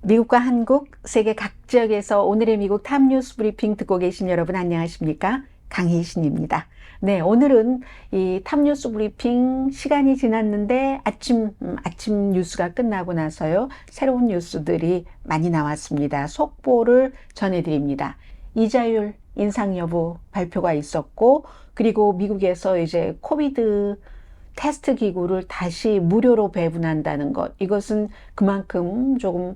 미국과 한국, 세계 각 지역에서 오늘의 미국 탑뉴스 브리핑 듣고 계신 여러분 안녕하십니까? 강희신입니다. 네, 오늘은 이 탑뉴스 브리핑 시간이 지났는데 아침 뉴스가 끝나고 나서요. 새로운 뉴스들이 많이 나왔습니다. 속보를 전해드립니다. 이자율 인상 여부 발표가 있었고, 그리고 미국에서 이제 코비드 테스트 기구를 다시 무료로 배분한다는 것. 이것은 그만큼 조금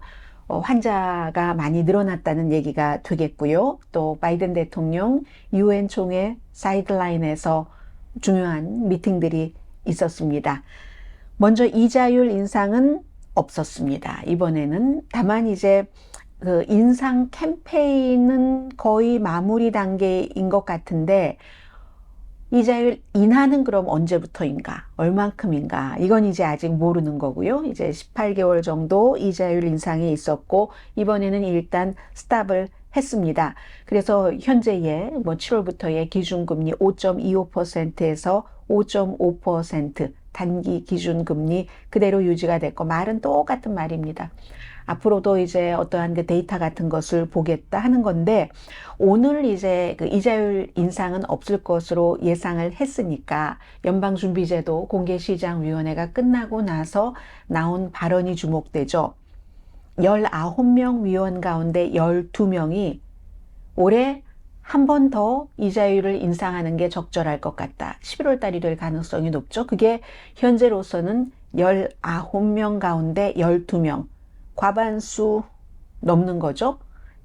환자가 많이 늘어났다는 얘기가 되겠고요. 또 바이든 대통령 유엔 총회 사이드라인에서 중요한 미팅들이 있었습니다. 먼저 이자율 인상은 없었습니다. 이번에는 다만 이제 그 인상 캠페인은 거의 마무리 단계인 것 같은데 이자율 인하는 그럼 언제부터인가? 얼만큼인가? 이건 이제 아직 모르는 거고요. 이제 18개월 정도 이자율 인상이 있었고 이번에는 일단 스탑을 했습니다. 그래서 현재의 7월부터의 기준금리 5.25%에서 5.5% 단기 기준금리 그대로 유지가 됐고 말은 똑같은 말입니다. 앞으로도 이제 어떠한 그 데이터 같은 것을 보겠다 하는 건데 오늘 이제 그 이자율 인상은 없을 것으로 예상을 했으니까 연방준비제도 공개시장위원회가 끝나고 나서 나온 발언이 주목되죠. 19명 위원 가운데 12명이 올해 한 번 더 이자율을 인상하는 게 적절할 것 같다. 11월 달이 될 가능성이 높죠. 그게 현재로서는 19명 가운데 12명. 과반수 넘는 거죠.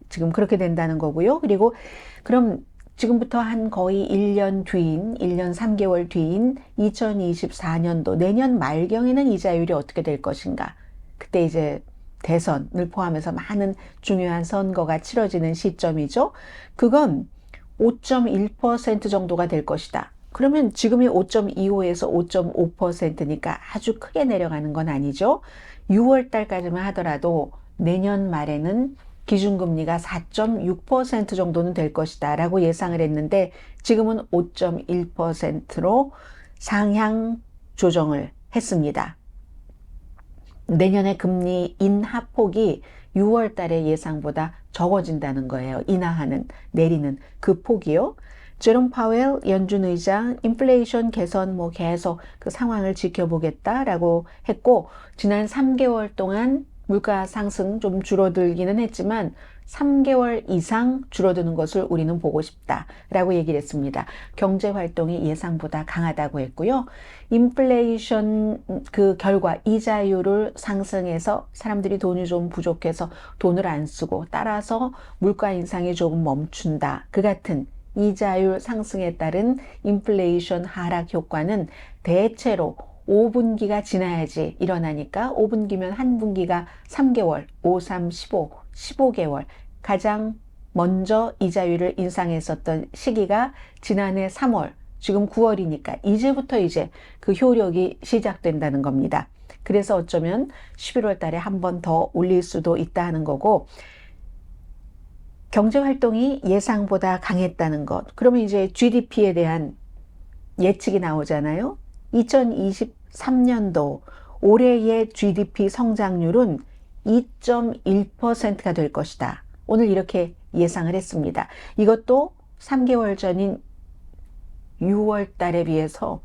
지금 그렇게 된다는 거고요. 그리고 그럼 지금부터 한 거의 1년 3개월 뒤인 2024년도 내년 말경에는 이자율이 어떻게 될 것인가. 그때 이제 대선을 포함해서 많은 중요한 선거가 치러지는 시점이죠. 그건 5.1% 정도가 될 것이다. 그러면 지금이 5.25에서 5.5%니까 아주 크게 내려가는 건 아니죠. 6월 달까지만 하더라도 내년 말에는 기준금리가 4.6% 정도는 될 것이다 라고 예상을 했는데 지금은 5.1%로 상향 조정을 했습니다. 내년에 금리 인하폭이 6월 달의 예상보다 적어진다는 거예요. 내리는 그 폭이요. 제롬 파웰 연준 의장 인플레이션 개선 계속 그 상황을 지켜보겠다라고 했고 지난 3개월 동안 물가 상승 좀 줄어들기는 했지만 3개월 이상 줄어드는 것을 우리는 보고 싶다라고 얘기를 했습니다. 경제 활동이 예상보다 강하다고 했고요. 인플레이션 그 결과 이자율을 상승해서 사람들이 돈이 좀 부족해서 돈을 안 쓰고 따라서 물가 인상이 조금 멈춘다. 그 같은 이자율 상승에 따른 인플레이션 하락 효과는 대체로 5분기가 지나야지 일어나니까 5분기면 한 분기가 3개월, 5, 3, 15, 15개월 가장 먼저 이자율을 인상했었던 시기가 지난해 3월, 지금 9월이니까 이제부터 이제 그 효력이 시작된다는 겁니다. 그래서 어쩌면 11월 달에 한 번 더 올릴 수도 있다는 거고 경제 활동이 예상보다 강했다는 것. 그러면 이제 GDP에 대한 예측이 나오잖아요. 2023년도 올해의 GDP 성장률은 2.1%가 될 것이다. 오늘 이렇게 예상을 했습니다. 이것도 3개월 전인 6월 달에 비해서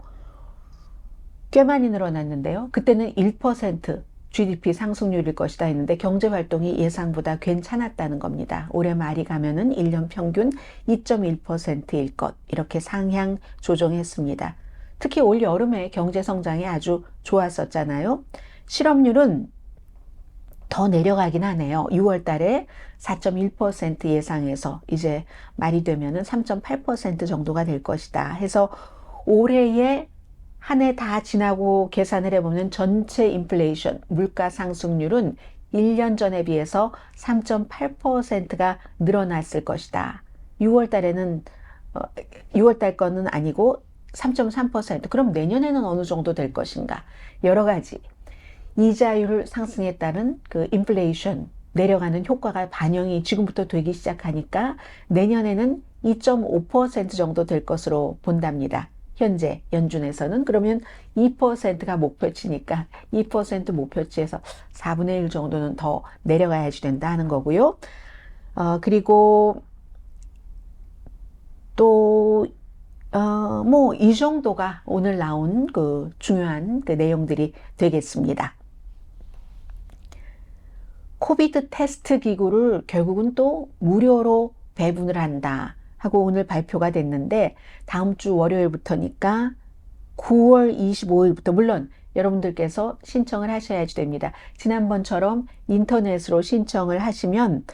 꽤 많이 늘어났는데요. 그때는 1% GDP 상승률일 것이다 했는데 경제활동이 예상보다 괜찮았다는 겁니다. 올해 말이 가면은 1년 평균 2.1%일 것 이렇게 상향 조정했습니다. 특히 올 여름에 경제 성장이 아주 좋았었잖아요. 실업률은 더 내려가긴 하네요. 6월 달에 4.1% 예상해서 이제 말이 되면은 3.8% 정도가 될 것이다 해서 올해의 한 해 다 지나고 계산을 해보면 전체 인플레이션, 물가 상승률은 1년 전에 비해서 3.8%가 늘어났을 것이다. 6월 달에는 6월 달 거는 아니고 3.3%. 그럼 내년에는 어느 정도 될 것인가? 여러 가지 이자율 상승에 따른 그 인플레이션 내려가는 효과가 반영이 지금부터 되기 시작하니까 내년에는 2.5% 정도 될 것으로 본답니다. 현재 연준에서는. 그러면 2%가 목표치니까 2% 목표치에서 4분의 1 정도는 더 내려가야지 된다 하는 거고요. 그리고 또 뭐 이 정도가 오늘 나온 그 중요한 그 내용들이 되겠습니다. 코비드 테스트 기구를 결국은 또 무료로 배분을 한다 하고 오늘 발표가 됐는데, 다음 주 월요일부터니까 9월 25일부터 물론 여러분들께서 신청을 하셔야지 됩니다. 지난번처럼 인터넷으로 신청을 하시면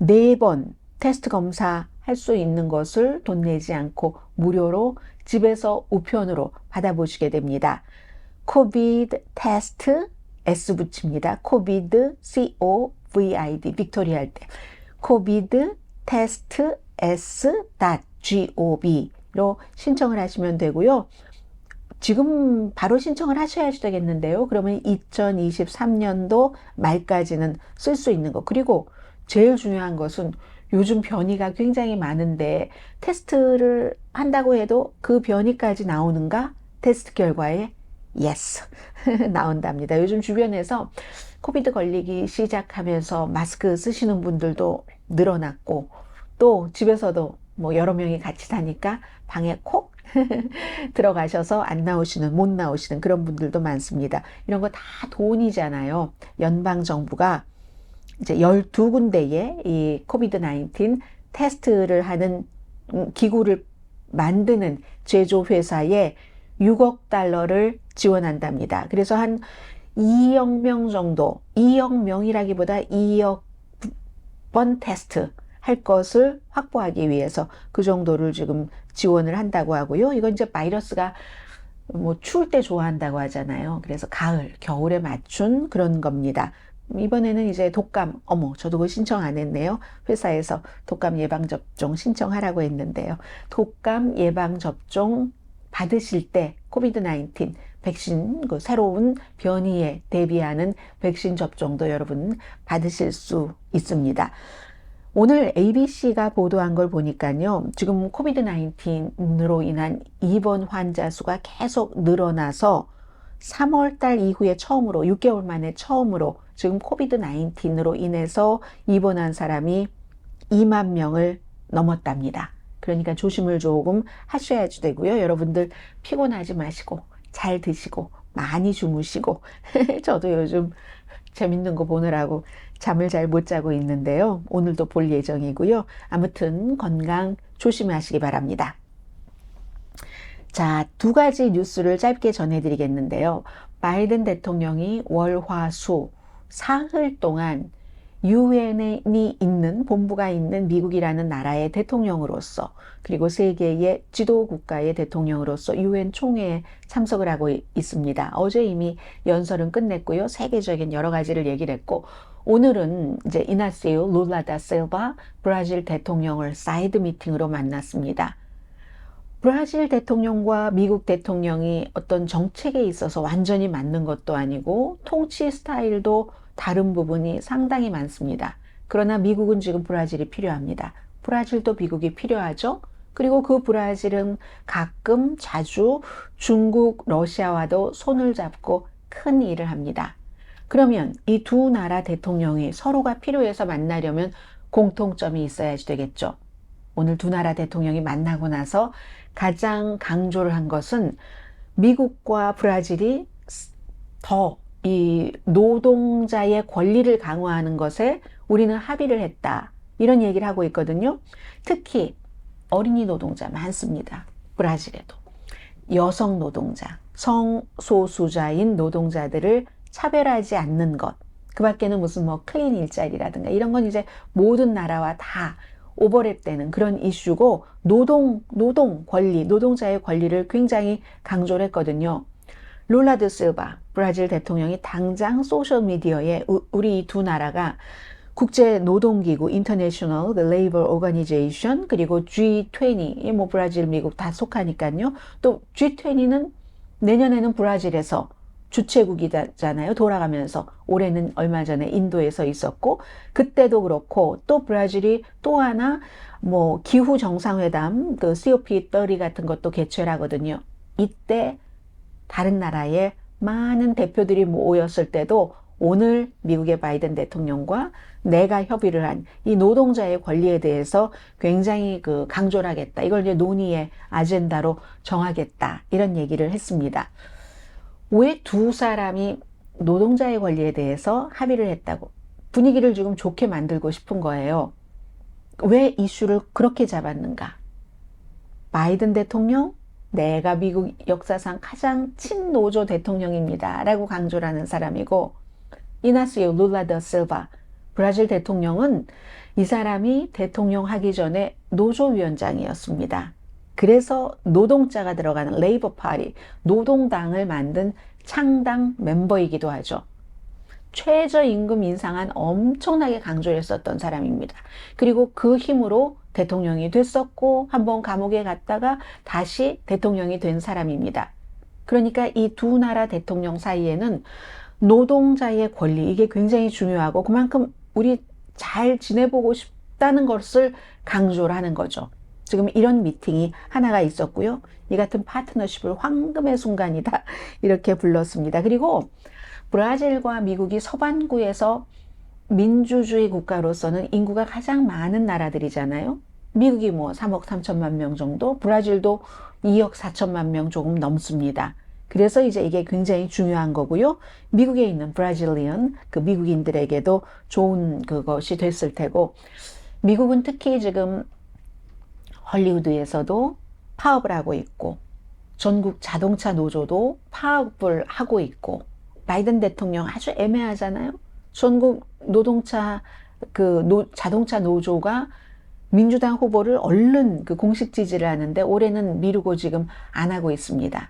4번 테스트 검사 할 수 있는 것을 돈 내지 않고 무료로 집에서 우편으로 받아보시게 됩니다. 코비드 테스트 S 붙입니다. 코비드 COVID 빅토리 할 때 코비드 테스트 s.gov로 신청을 하시면 되고요. 지금 바로 신청을 하셔야지 되겠는데요. 그러면 2023년도 말까지는 쓸 수 있는 거. 그리고 제일 중요한 것은 요즘 변이가 굉장히 많은데 테스트를 한다고 해도 그 변이까지 나오는가? 테스트 결과에 yes 나온답니다. 요즘 주변에서 코비드 걸리기 시작하면서 마스크 쓰시는 분들도 늘어났고, 또 집에서도 뭐 여러 명이 같이 사니까 방에 콕 들어가셔서 안 나오시는, 못 나오시는 그런 분들도 많습니다. 이런 거 다 돈이잖아요. 연방정부가 이제 12군데의 이 코비드-19 테스트를 하는 기구를 만드는 제조회사에 6억 달러를 지원한답니다. 그래서 한 2억 명 정도, 2억 명이라기보다 2억 번 테스트 할 것을 확보하기 위해서 그 정도를 지금 지원을 한다고 하고요. 이건 이제 바이러스가 뭐 추울 때 좋아한다고 하잖아요. 그래서 가을, 겨울에 맞춘 그런 겁니다. 이번에는 이제 독감, 저도 그거 신청 안 했네요. 회사에서 독감 예방접종 신청하라고 했는데요. 독감 예방접종 받으실 때 코비드-19 백신, 그 새로운 변이에 대비하는 백신 접종도 여러분 받으실 수 있습니다. 오늘 ABC가 보도한 걸 보니까요, 지금 코비드-19으로 인한 입원 환자 수가 계속 늘어나서 3월 달 이후에 처음으로, 6개월 만에 처음으로 지금 코비드-19으로 인해서 입원한 사람이 2만 명을 넘었답니다. 그러니까 조심을 조금 하셔야지 되고요. 여러분들 피곤하지 마시고 잘 드시고 많이 주무시고 저도 요즘 재밌는 거 보느라고 잠을 잘 못 자고 있는데요. 오늘도 볼 예정이고요. 아무튼 건강 조심하시기 바랍니다. 자, 2가지 뉴스를 짧게 전해드리겠는데요. 바이든 대통령이 월, 화, 수 사흘 동안 유엔이 있는, 본부가 있는 미국이라는 나라의 대통령으로서, 그리고 세계의 지도 국가의 대통령으로서 유엔 총회에 참석을 하고 있습니다. 어제 이미 연설은 끝냈고요. 세계적인 여러 가지를 얘기를 했고, 오늘은 이제 이나시오 루라 다 실바 브라질 대통령을 사이드 미팅으로 만났습니다. 브라질 대통령과 미국 대통령이 어떤 정책에 있어서 완전히 맞는 것도 아니고 통치 스타일도 다른 부분이 상당히 많습니다. 그러나 미국은 지금 브라질이 필요합니다. 브라질도 미국이 필요하죠. 그리고 그 브라질은 가끔 자주 중국, 러시아와도 손을 잡고 큰 일을 합니다. 그러면 이 두 나라 대통령이 서로가 필요해서 만나려면 공통점이 있어야지 되겠죠. 오늘 두 나라 대통령이 만나고 나서 가장 강조를 한 것은 미국과 브라질이 더 이 노동자의 권리를 강화하는 것에 우리는 합의를 했다. 이런 얘기를 하고 있거든요. 특히 어린이 노동자 많습니다. 브라질에도. 여성 노동자, 성소수자인 노동자들을 차별하지 않는 것. 그 밖에는 무슨 뭐 클린 일자리라든가 이런 건 이제 모든 나라와 다 오버랩되는 그런 이슈고, 노동 권리, 노동자의 권리를 굉장히 강조를 했거든요. 룰라 드 실바 브라질 대통령이 당장 소셜미디어에 우리 두 나라가 국제노동기구 International Labor Organization 그리고 G20, 뭐 브라질, 미국 다 속하니까요. 또 G20는 내년에는 브라질에서 주최국이잖아요. 돌아가면서 올해는 얼마 전에 인도에서 있었고, 그때도 그렇고 또 브라질이 또 하나 뭐 기후 정상회담 그 COP30 같은 것도 개최를 하거든요. 이때 다른 나라의 많은 대표들이 모였을 때도 오늘 미국의 바이든 대통령과 내가 협의를 한 이 노동자의 권리에 대해서 굉장히 강조를 하겠다. 이걸 이제 논의의 아젠다로 정하겠다. 이런 얘기를 했습니다. 왜 두 사람이 노동자의 권리에 대해서 합의를 했다고? 분위기를 조금 좋게 만들고 싶은 거예요. 왜 이슈를 그렇게 잡았는가? 바이든 대통령, 내가 미국 역사상 가장 친노조 대통령입니다. 라고 강조를 하는 사람이고, 이나시오 룰라 다 실바, 브라질 대통령은 이 사람이 대통령 하기 전에 노조위원장이었습니다. 그래서 노동자가 들어가는 레이버 파티, 노동당을 만든 창당 멤버이기도 하죠. 최저임금 인상안 엄청나게 강조를 했었던 사람입니다. 그리고 그 힘으로 대통령이 됐었고 한번 감옥에 갔다가 다시 대통령이 된 사람입니다. 그러니까 이 두 나라 대통령 사이에는 노동자의 권리, 이게 굉장히 중요하고 그만큼 우리 잘 지내보고 싶다는 것을 강조를 하는 거죠. 지금 이런 미팅이 하나가 있었고요. 이 같은 파트너십을 황금의 순간이다 이렇게 불렀습니다. 그리고 브라질과 미국이 서반구에서 민주주의 국가로서는 인구가 가장 많은 나라들이잖아요. 미국이 뭐 3억 3천만 명 정도, 브라질도 2억 4천만 명 조금 넘습니다. 그래서 이제 이게 굉장히 중요한 거고요. 미국에 있는 브라질리언, 미국인들에게도 좋은 그것이 됐을 테고, 미국은 특히 지금 헐리우드에서도 파업을 하고 있고, 전국 자동차 노조도 파업을 하고 있고, 바이든 대통령 아주 애매하잖아요. 전국 노동차 자동차 노조가 민주당 후보를 얼른 공식 지지를 하는데 올해는 미루고 지금 안 하고 있습니다.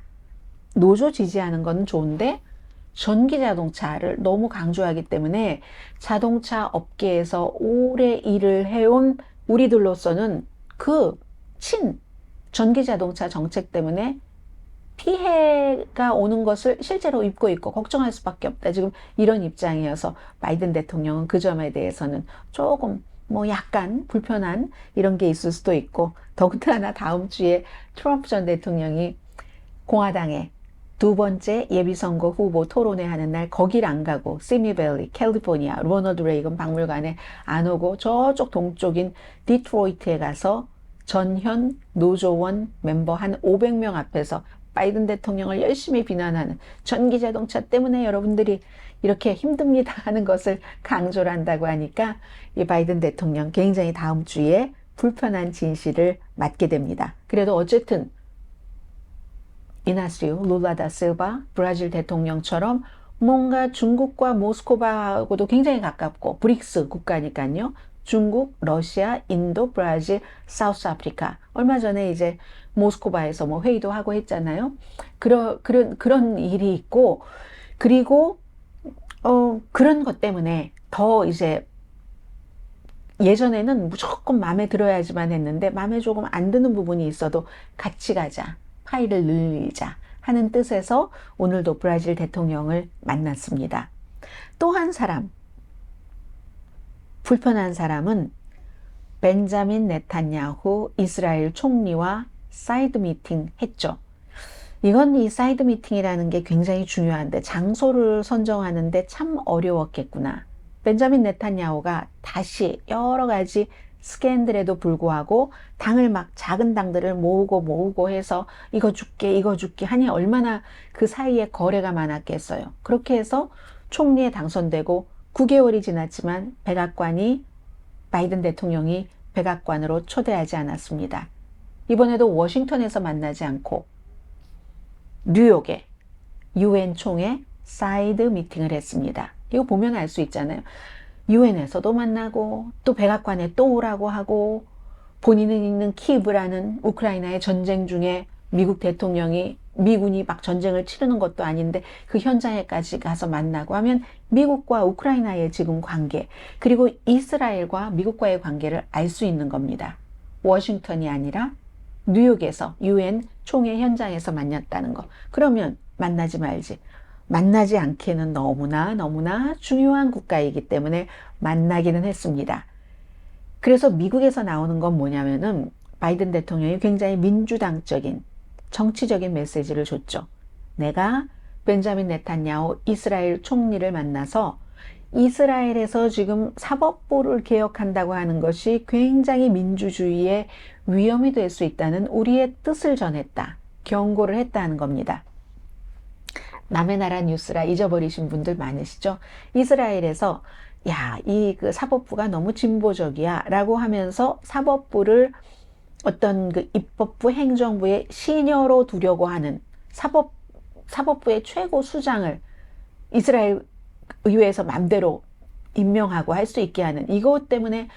노조 지지하는 건 좋은데 전기 자동차를 너무 강조하기 때문에 자동차 업계에서 오래 일을 해온 우리들로서는 전기 자동차 정책 때문에 피해가 오는 것을 실제로 입고 있고 걱정할 수밖에 없다. 지금 이런 입장이어서 바이든 대통령은 그 점에 대해서는 조금 약간 불편한 이런 게 있을 수도 있고, 더군다나 다음 주에 트럼프 전 대통령이 공화당의 두 번째 예비선거 후보 토론회 하는 날 거길 안 가고 시미밸리, 캘리포니아, 로널드 레이건 박물관에 안 오고 저쪽 동쪽인 디트로이트에 가서 전현 노조원 멤버 한 500명 앞에서 바이든 대통령을 열심히 비난하는, 전기자동차 때문에 여러분들이 이렇게 힘듭니다 하는 것을 강조를 한다고 하니까 이 바이든 대통령 굉장히 다음 주에 불편한 진실을 맞게 됩니다. 그래도 어쨌든 이나시오 룰라 다 실바 브라질 대통령처럼 뭔가 중국과 모스크바하고도 굉장히 가깝고 브릭스 국가니까요. 중국, 러시아, 인도, 브라질, 사우스 아프리카. 얼마 전에 이제 모스크바에서 회의도 하고 했잖아요. 그런 일이 있고, 그리고 그런 것 때문에 더 이제 예전에는 무조건 마음에 들어야지만 했는데 마음에 조금 안 드는 부분이 있어도 같이 가자, 파이를 늘리자 하는 뜻에서 오늘도 브라질 대통령을 만났습니다. 또 한 사람, 불편한 사람은 벤자민 네탄야후 이스라엘 총리와 사이드 미팅 했죠. 이건 이 사이드 미팅이라는 게 굉장히 중요한데 장소를 선정하는데 참 어려웠겠구나. 벤자민 네탄야후가 다시 여러 가지 스캔들에도 불구하고 당을 막 작은 당들을 모으고 해서 이거 줄게 하니 얼마나 그 사이에 거래가 많았겠어요. 그렇게 해서 총리에 당선되고 9개월이 지났지만 백악관이 바이든 대통령이 백악관으로 초대하지 않았습니다. 이번에도 워싱턴에서 만나지 않고 뉴욕에 UN 총회 사이드 미팅을 했습니다. 이거 보면 알 수 있잖아요. UN에서도 만나고 또 백악관에 또 오라고 하고, 본인은 있는 키브라는 우크라이나의 전쟁 중에 미국 대통령이 미군이 막 전쟁을 치르는 것도 아닌데 그 현장에까지 가서 만나고 하면 미국과 우크라이나의 지금 관계, 그리고 이스라엘과 미국과의 관계를 알 수 있는 겁니다. 워싱턴이 아니라 뉴욕에서 UN 총회 현장에서 만났다는 거. 그러면 만나지 말지. 만나지 않기에는 너무나 중요한 국가이기 때문에 만나기는 했습니다. 그래서 미국에서 나오는 건 뭐냐면은 바이든 대통령이 굉장히 민주당적인 정치적인 메시지를 줬죠. 내가 벤자민 네탄야후 이스라엘 총리를 만나서 이스라엘에서 지금 사법부를 개혁한다고 하는 것이 굉장히 민주주의의 위험이 될 수 있다는 우리의 뜻을 전했다. 경고를 했다는 겁니다. 남의 나라 뉴스라 잊어버리신 분들 많으시죠? 이스라엘에서 야, 이 그 사법부가 너무 진보적이야 라고 하면서 사법부를 어떤 그 입법부 행정부의 시녀로 두려고 하는 사법부의 최고 수장을 이스라엘 의회에서 맘대로 임명하고 할 수 있게 하는 이것 때문에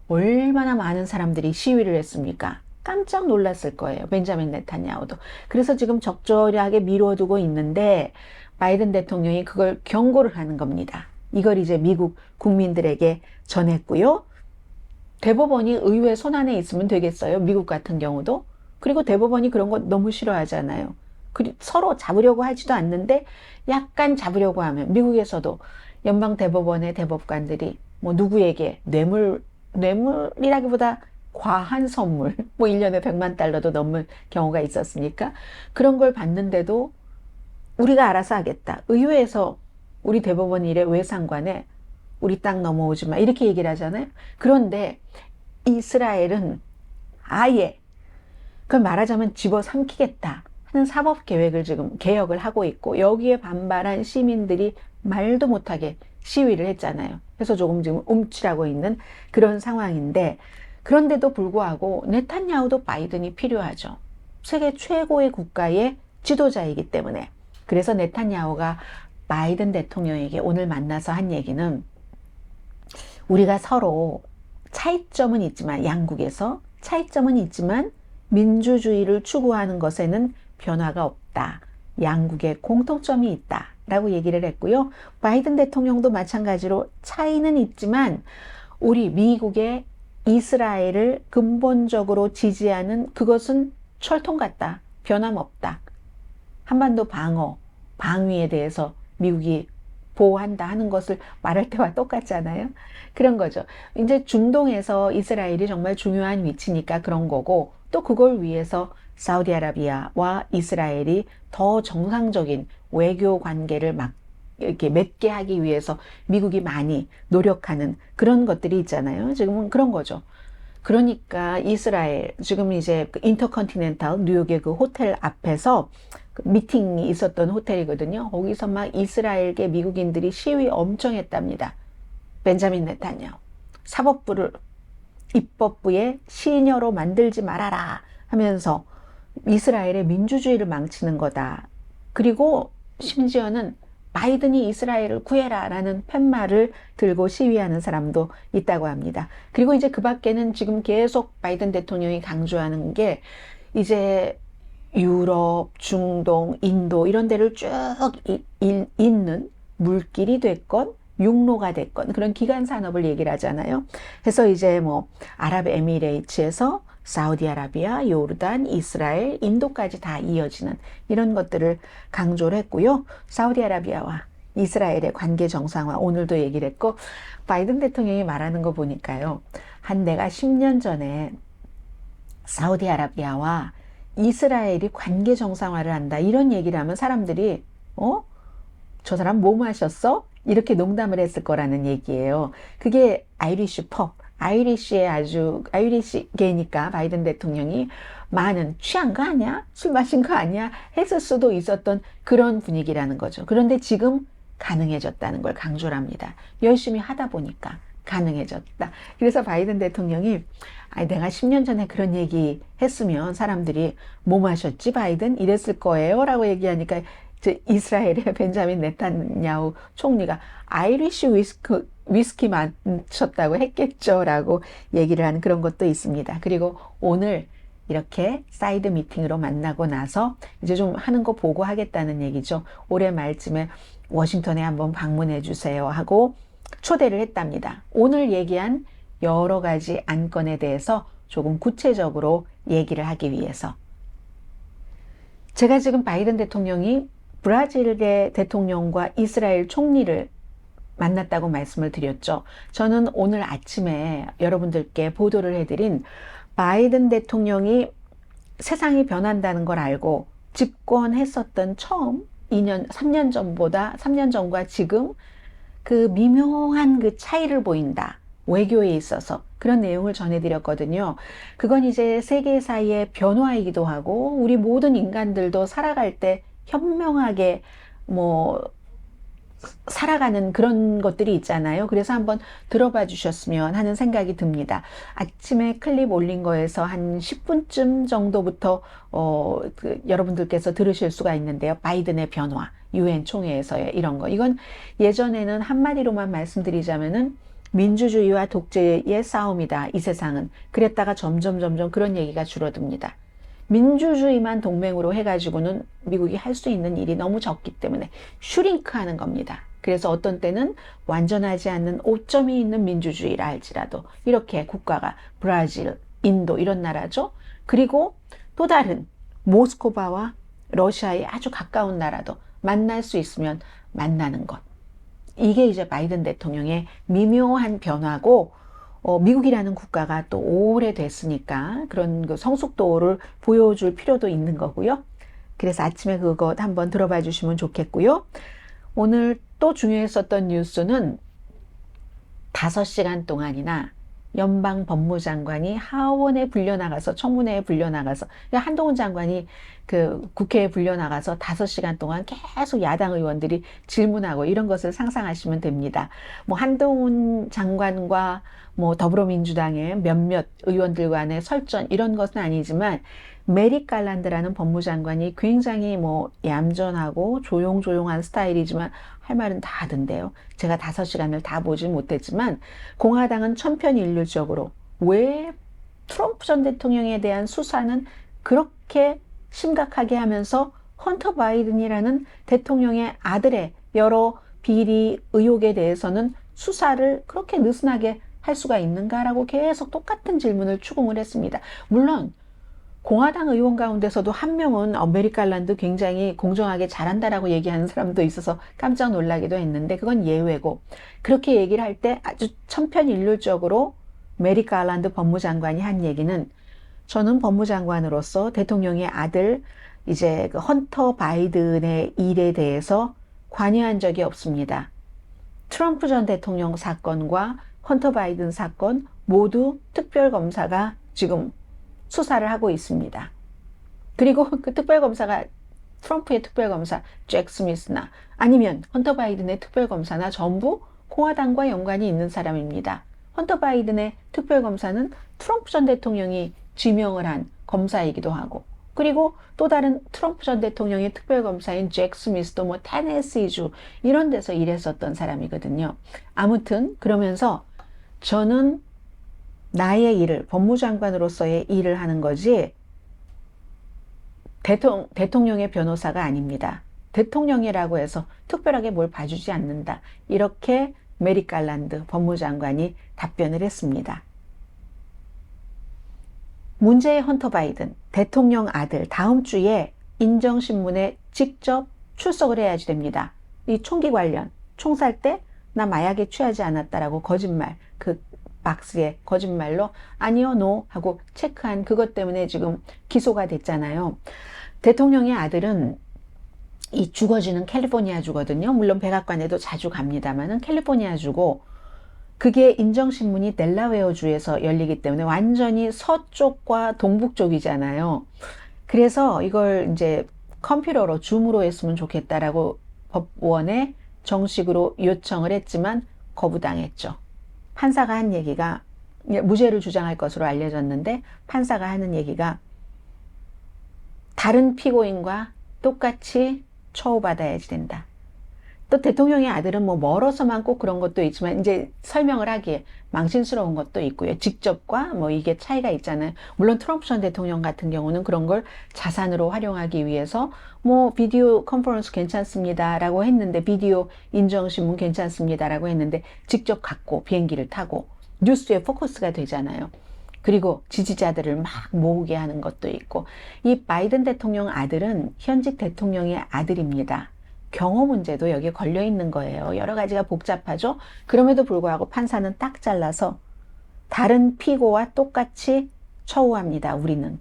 얼마나 많은 사람들이 시위를 했습니까? 깜짝 놀랐을 거예요. 벤자민 네탄야후도. 그래서 지금 적절하게 미뤄두고 있는데 바이든 대통령이 그걸 경고를 하는 겁니다. 이걸 이제 미국 국민들에게 전했고요. 대법원이 의회 손안에 있으면 되겠어요. 미국 같은 경우도. 그리고 대법원이 그런 거 너무 싫어하잖아요. 서로 잡으려고 하지도 않는데 약간 잡으려고 하면 미국에서도 연방 대법원의 대법관들이 뭐 누구에게 뇌물이라기보다 과한 선물, 뭐 1년에 100만 달러도 넘을 경우가 있었으니까 그런 걸 받는데도 우리가 알아서 하겠다. 의회에서 우리 대법원 일에 왜 상관해? 우리 땅 넘어오지 마. 이렇게 얘기를 하잖아요. 그런데 이스라엘은 아예 그걸 말하자면 집어삼키겠다 하는 사법 계획을 지금 개혁을 하고 있고 여기에 반발한 시민들이 말도 못하게 시위를 했잖아요. 그래서 조금 지금 움츠라고 있는 그런 상황인데 그런데도 불구하고 네탄야후도 바이든이 필요하죠. 세계 최고의 국가의 지도자이기 때문에. 그래서 네탄야후가 바이든 대통령에게 오늘 만나서 한 얘기는 우리가 서로 차이점은 있지만 양국에서 차이점은 있지만 민주주의를 추구하는 것에는 변화가 없다. 양국의 공통점이 있다. 라고 얘기를 했고요. 바이든 대통령도 마찬가지로 차이는 있지만 우리 미국의 이스라엘을 근본적으로 지지하는 그것은 철통 같다. 변함없다. 한반도 방위에 대해서 미국이 보호한다 하는 것을 말할 때와 똑같잖아요. 그런 거죠. 이제 중동에서 이스라엘이 정말 중요한 위치니까 그런 거고 또 그걸 위해서 사우디아라비아와 이스라엘이 더 정상적인 외교 관계를 이렇게 맺게 하기 위해서 미국이 많이 노력하는 그런 것들이 있잖아요. 지금은 그런 거죠. 그러니까 이스라엘 지금 이제 그 인터컨티넨탈 뉴욕의 그 호텔 앞에서 그 미팅이 있었던 호텔이거든요. 거기서 막 이스라엘계 미국인들이 시위 엄청 했답니다. 벤자민 네탄야후 사법부를 입법부의 시녀로 만들지 말아라 하면서 이스라엘의 민주주의를 망치는 거다. 그리고 심지어는 바이든이 이스라엘을 구해라 라는 팻말을 들고 시위하는 사람도 있다고 합니다. 그리고 이제 그 밖에는 지금 계속 바이든 대통령이 강조하는 게 이제 유럽, 중동, 인도 이런 데를 쭉 잇는 물길이 됐건 육로가 됐건 그런 기간 산업을 얘기를 하잖아요. 그래서 이제 뭐 아랍에미레이트에서 사우디아라비아, 요르단, 이스라엘, 인도까지 다 이어지는 이런 것들을 강조를 했고요. 사우디아라비아와 이스라엘의 관계 정상화 오늘도 얘기를 했고 바이든 대통령이 말하는 거 보니까요. 내가 10년 전에 사우디아라비아와 이스라엘이 관계 정상화를 한다 이런 얘기를 하면 사람들이 저 사람 뭐 마셨어? 이렇게 농담을 했을 거라는 얘기예요. 그게 아이리쉬 펍, 아이리시계니까 바이든 대통령이 많은 취한 거 아니야? 술 마신 거 아니야? 했을 수도 있었던 그런 분위기라는 거죠. 그런데 지금 가능해졌다는 걸 강조를 합니다. 열심히 하다 보니까 가능해졌다. 그래서 바이든 대통령이 내가 10년 전에 그런 얘기 했으면 사람들이 뭐 마셨지 바이든? 이랬을 거예요 라고 얘기하니까 이스라엘의 벤자민 네탄야후 총리가 아이리쉬 위스키 마셨다고 했겠죠 라고 얘기를 하는 그런 것도 있습니다. 그리고 오늘 이렇게 사이드 미팅으로 만나고 나서 이제 좀 하는 거 보고 하겠다는 얘기죠. 올해 말쯤에 워싱턴에 한번 방문해 주세요 하고 초대를 했답니다. 오늘 얘기한 여러 가지 안건에 대해서 조금 구체적으로 얘기를 하기 위해서 제가 지금 바이든 대통령이 브라질의 대통령과 이스라엘 총리를 만났다고 말씀을 드렸죠. 저는 오늘 아침에 여러분들께 보도를 해드린 바이든 대통령이 세상이 변한다는 걸 알고 집권했었던 처음 2년, 3년 전보다 3년 전과 지금 그 미묘한 그 차이를 보인다. 외교에 있어서 그런 내용을 전해드렸거든요. 그건 이제 세계사의 변화이기도 하고 우리 모든 인간들도 살아갈 때 현명하게 뭐 살아가는 그런 것들이 있잖아요. 그래서 한번 들어봐 주셨으면 하는 생각이 듭니다. 아침에 클립 올린 거에서 한 10분쯤 정도부터 여러분들께서 들으실 수가 있는데요. 바이든의 변화, 유엔 총회에서의 이런 거. 이건 예전에는 한마디로만 말씀드리자면은 민주주의와 독재의 싸움이다. 이 세상은. 그랬다가 점점 그런 얘기가 줄어듭니다. 민주주의만 동맹으로 해가지고는 미국이 할 수 있는 일이 너무 적기 때문에 슈링크 하는 겁니다. 그래서 어떤 때는 완전하지 않는 오점이 있는 민주주의라 할지라도 이렇게 국가가 브라질, 인도 이런 나라죠. 그리고 또 다른 모스크바와 러시아의 아주 가까운 나라도 만날 수 있으면 만나는 것. 이게 이제 바이든 대통령의 미묘한 변화고 미국이라는 국가가 또 오래됐으니까 그런 그 성숙도를 보여줄 필요도 있는 거고요. 그래서 아침에 그것 한번 들어봐 주시면 좋겠고요. 오늘 또 중요했었던 뉴스는 5시간 동안이나 연방 법무장관이 하원에 불려나가서 청문회에 불려나가서 한동훈 장관이 그 국회에 불려나가서 5시간 동안 계속 야당 의원들이 질문하고 이런 것을 상상하시면 됩니다. 뭐 한동훈 장관과 뭐 더불어민주당의 몇몇 의원들 간의 설전 이런 것은 아니지만 메릭 갈란드라는 법무장관이 굉장히 뭐 얌전하고 조용조용한 스타일이지만 할 말은 다 하던데요. 제가 5시간을 다 보진 못했지만 공화당은 천편일률적으로 왜 트럼프 전 대통령에 대한 수사는 그렇게 심각하게 하면서 헌터 바이든이라는 대통령의 아들의 여러 비리 의혹에 대해서는 수사를 그렇게 느슨하게 할 수가 있는가라고 계속 똑같은 질문을 추궁을 했습니다. 물론 공화당 의원 가운데서도 한 명은 메릭 갈란드 굉장히 공정하게 잘한다라고 얘기하는 사람도 있어서 깜짝 놀라기도 했는데 그건 예외고 그렇게 얘기를 할 때 아주 천편일률적으로 메릭 갈란드 법무장관이 한 얘기는 저는 법무장관으로서 대통령의 아들 이제 그 헌터 바이든의 일에 대해서 관여한 적이 없습니다. 트럼프 전 대통령 사건과 헌터 바이든 사건 모두 특별검사가 지금 수사를 하고 있습니다. 그리고 그 특별검사가 트럼프의 특별검사 잭 스미스나 아니면 헌터 바이든의 특별검사나 전부 공화당과 연관이 있는 사람입니다. 헌터 바이든의 특별검사는 트럼프 전 대통령이 지명을 한 검사이기도 하고 그리고 또 다른 트럼프 전 대통령의 특별검사인 잭 스미스도 뭐 테네시주 이런 데서 일했었던 사람이거든요. 아무튼 그러면서 저는 나의 일을 법무장관으로서의 일을 하는 거지 대통령의 변호사가 아닙니다. 대통령이라고 해서 특별하게 뭘 봐주지 않는다. 이렇게 메릭 갈란드 법무장관이 답변을 했습니다. 문제의 헌터 바이든 대통령 아들 다음 주에 인정신문에 직접 출석을 해야지 됩니다. 이 총기 관련 총 살 때 나 마약에 취하지 않았다라고 거짓말 그 박스에 거짓말로 아니요 노 하고 체크한 그것 때문에 지금 기소가 됐잖아요. 대통령의 아들은 이 주거지는 캘리포니아 주거든요. 물론 백악관에도 자주 갑니다만은 캘리포니아 주고 그게 인정신문이 델라웨어 주에서 열리기 때문에 완전히 서쪽과 동북 쪽이잖아요. 그래서 이걸 이제 컴퓨터로 줌으로 했으면 좋겠다라고 법원에 정식으로 요청을 했지만 거부당했죠. 판사가 한 얘기가 무죄를 주장할 것으로 알려졌는데 판사가 하는 얘기가 다른 피고인과 똑같이 처우받아야지 된다. 또 대통령의 아들은 뭐 멀어서만 꼭 그런 것도 있지만 이제 설명을 하기에 망신스러운 것도 있고요. 직접과 뭐 이게 차이가 있잖아요. 물론 트럼프 전 대통령 같은 경우는 그런 걸 자산으로 활용하기 위해서 뭐 비디오 컨퍼런스 괜찮습니다라고 했는데 비디오 인정신문 괜찮습니다라고 했는데 직접 갖고 비행기를 타고 뉴스에 포커스가 되잖아요. 그리고 지지자들을 막 모으게 하는 것도 있고 이 바이든 대통령 아들은 현직 대통령의 아들입니다. 경호 문제도 여기에 걸려 있는 거예요. 여러 가지가 복잡하죠. 그럼에도 불구하고 판사는 딱 잘라서 다른 피고와 똑같이 처우합니다. 우리는.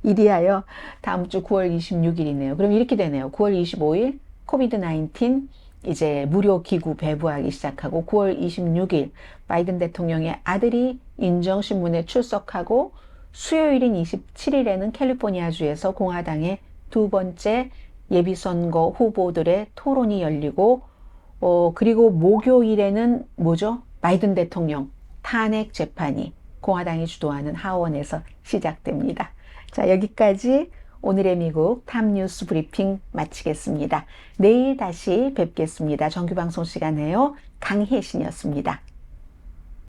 이리하여 다음 주 9월 26일이네요. 그럼 이렇게 되네요. 9월 25일 코비드 19 이제 무료 기구 배부하기 시작하고 9월 26일 바이든 대통령의 아들이 인정신문에 출석하고 수요일인 27일에는 캘리포니아주에서 공화당의 두 번째 예비선거 후보들의 토론이 열리고 그리고 목요일에는 뭐죠? 바이든 대통령 탄핵 재판이 공화당이 주도하는 하원에서 시작됩니다. 자, 여기까지 오늘의 미국 탑뉴스 브리핑 마치겠습니다. 내일 다시 뵙겠습니다. 정규방송 시간에요. 강혜신이었습니다.